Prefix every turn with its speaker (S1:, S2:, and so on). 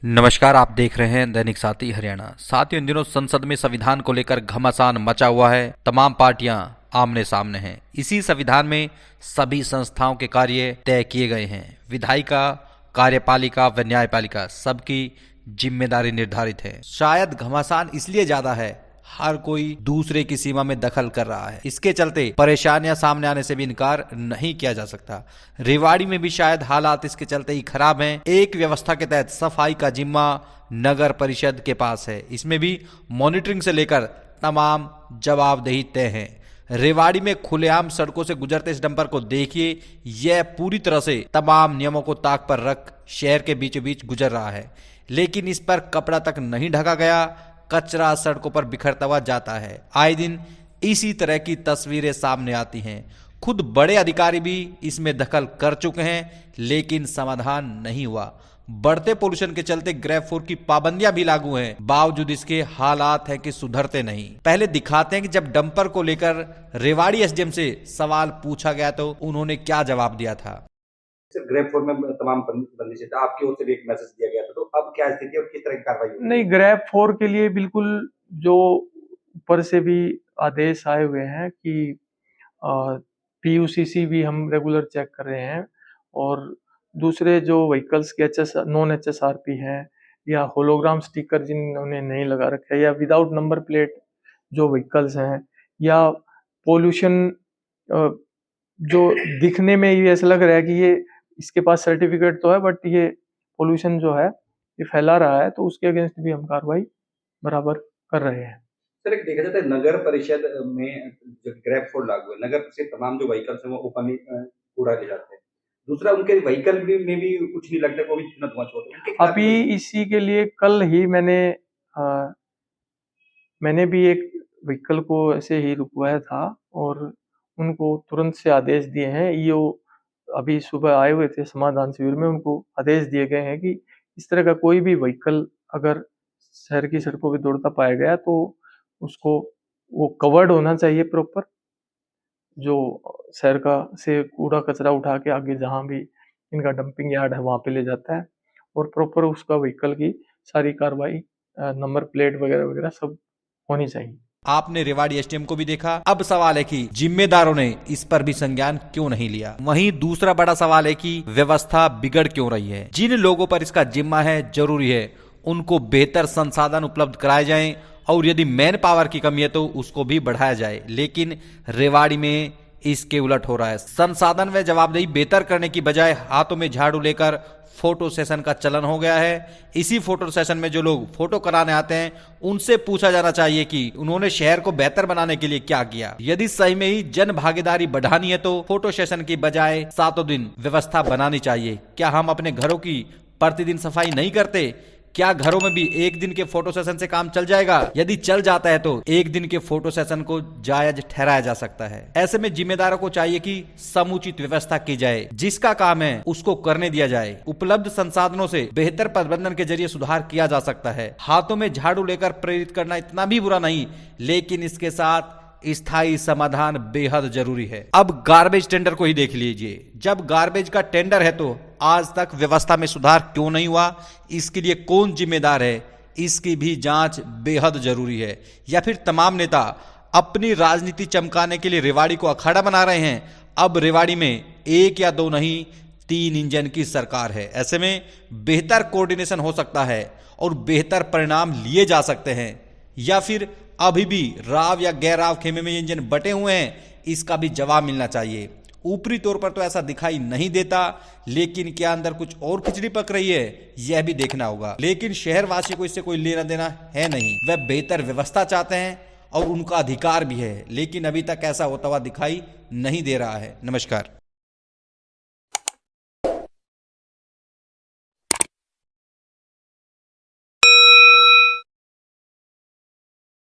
S1: नमस्कार, आप देख रहे हैं दैनिक साथी हरियाणा। साथियों, इन दिनों संसद में संविधान को लेकर घमासान मचा हुआ है। तमाम पार्टियां आमने सामने हैं। इसी संविधान में सभी संस्थाओं के कार्य तय किए गए हैं। विधायिका, कार्यपालिका व न्यायपालिका सबकी जिम्मेदारी निर्धारित है। शायद घमासान इसलिए ज्यादा है, हर कोई दूसरे की सीमा में दखल कर रहा है। इसके चलते परेशानियां सामने आने से भी इनकार नहीं किया जा सकता। रेवाड़ी में भी शायद हालात इसके चलते ही खराब हैं। एक व्यवस्था के तहत सफाई का जिम्मा नगर परिषद के पास है। इसमें भी मॉनिटरिंग से लेकर तमाम जवाबदेही तय है। रेवाड़ी में खुलेआम सड़कों से गुजरते इस डंपर को देखिए। यह पूरी तरह से तमाम नियमों को ताक पर रख शहर के बीचों बीच गुजर रहा है, लेकिन इस पर कपड़ा तक नहीं ढका गया। कचरा सड़कों पर बिखरता हुआ जाता है। आए दिन इसी तरह की तस्वीरें सामने आती हैं। खुद बड़े अधिकारी भी इसमें दखल कर चुके हैं, लेकिन समाधान नहीं हुआ। बढ़ते पोल्यूशन के चलते ग्रेड 4 की पाबंदियां भी लागू हैं, बावजूद इसके हालात हैं कि सुधरते नहीं। पहले दिखाते हैं कि जब डंपर को लेकर रेवाड़ी एसडीएम से सवाल पूछा गया तो उन्होंने क्या जवाब दिया था।
S2: ग्रेड 4 में तमाम बंदिशें था, आपकी ओर से भी एक मैसेज दिया गया था, तो अब क्या स्थिति है और किस तरह की कार्रवाई होगी?
S3: नहीं, ग्रेड 4 के लिए बिल्कुल जो ऊपर से भी आदेश आए हुए हैं कि पीयूसीसी भी हम रेगुलर चेक कर रहे हैं, और दूसरे जो व्हीकल्स के नॉन एचएसआरपी हैं या होलोग्राम स्टिकर जिन्होंने नहीं लगा रखा है, या विदाउट नंबर प्लेट जो व्हीकल्स हैं, या पोल्यूशन जो दिखने में ये ऐसा लग रहा है कि ये इसके पास सर्टिफिकेट तो है बट ये पोल्यूशन जो है ये फैला रहा है, तो उसके अगेंस्ट भी हम कार्रवाई बराबर कर रहे हैं।
S2: सर, एक देखा जाता है नगर परिषद में जो ग्रेड 4 लागू है, नगर परिषद तमाम जो व्हीकल्स हैं वो ओपनली कूड़ा ले जाते हैं। दूसरा, उनके व्हीकल में भी कुछ नहीं लगता, वो भी इतना धुआं छोड़ते हैं।
S3: अभी इसी के लिए कल ही मैंने भी एक व्हीकल को ऐसे ही रुकवाया था और उनको तुरंत से आदेश दिए हैं। ईओ अभी सुबह आए हुए थे समाधान शिविर में, उनको आदेश दिए गए हैं कि इस तरह का कोई भी व्हीकल अगर शहर की सड़कों पे दौड़ता पाया गया तो उसको वो कवर्ड होना चाहिए प्रॉपर, जो शहर का से कूड़ा कचरा उठा के आगे जहाँ भी इनका डंपिंग यार्ड है वहाँ पे ले जाता है, और प्रॉपर उसका व्हीकल की सारी कार्रवाई, नंबर प्लेट वगैरह वगैरह सब होनी चाहिए।
S1: आपने रेवाड़ी एसडीएम को भी देखा। अब सवाल है कि जिम्मेदारों ने इस पर भी संज्ञान क्यों नहीं लिया। वहीं दूसरा बड़ा सवाल है कि व्यवस्था बिगड़ क्यों रही है। जिन लोगों पर इसका जिम्मा है, जरूरी है उनको बेहतर संसाधन उपलब्ध कराए जाएं, और यदि मैन पावर की कमी है तो उसको भी बढ़ाया जाए। लेकिन रेवाड़ी में इसके उलट हो रहा है। संसाधन व जवाबदेही बेहतर करने की बजाय हाथों में झाड़ू लेकर फोटो सेशन का चलन हो गया है। इसी फोटो सेशन में जो लोग फोटो कराने आते हैं उनसे पूछा जाना चाहिए कि उन्होंने शहर को बेहतर बनाने के लिए क्या किया। यदि सही में ही जन भागीदारी बढ़ानी है तो फोटो सेशन की बजाय 7 दिन व्यवस्था बनानी चाहिए। क्या हम अपने घरों की प्रतिदिन सफाई नहीं करते? क्या घरों में भी एक दिन के फोटो सेशन से काम चल जाएगा? यदि चल जाता है तो एक दिन के फोटो सेशन को जायज ठहराया जा सकता है। ऐसे में जिम्मेदारों को चाहिए कि समुचित व्यवस्था की जाए, जिसका काम है उसको करने दिया जाए। उपलब्ध संसाधनों से बेहतर प्रबंधन के जरिए सुधार किया जा सकता है। हाथों में झाड़ू लेकर प्रेरित करना इतना भी बुरा नहीं, लेकिन इसके साथ स्थायी समाधान बेहद जरूरी है। अब गार्बेज टेंडर को ही देख लीजिए। जब गार्बेज का टेंडर है तो आज तक व्यवस्था में सुधार क्यों नहीं हुआ? इसके लिए कौन जिम्मेदार है? इसकी भी जांच बेहद जरूरी है। या फिर तमाम नेता अपनी राजनीति चमकाने के लिए रेवाड़ी को अखाड़ा बना रहे हैं? अब रेवाड़ी में 1 या 2 नहीं, 3 इंजन की सरकार है। ऐसे में बेहतर कोऑर्डिनेशन हो सकता है और बेहतर परिणाम लिए जा सकते हैं। या फिर अभी भी राव या गैर राव खेमे में इंजन बटे हुए हैं? इसका भी जवाब मिलना चाहिए। ऊपरी तौर पर तो ऐसा दिखाई नहीं देता, लेकिन क्या अंदर कुछ और खिचड़ी पक रही है, यह भी देखना होगा। लेकिन शहरवासी को इससे कोई लेना देना है नहीं। वह बेहतर व्यवस्था चाहते हैं और उनका अधिकार भी है, लेकिन अभी तक ऐसा होता हुआ दिखाई नहीं दे रहा है। नमस्कार।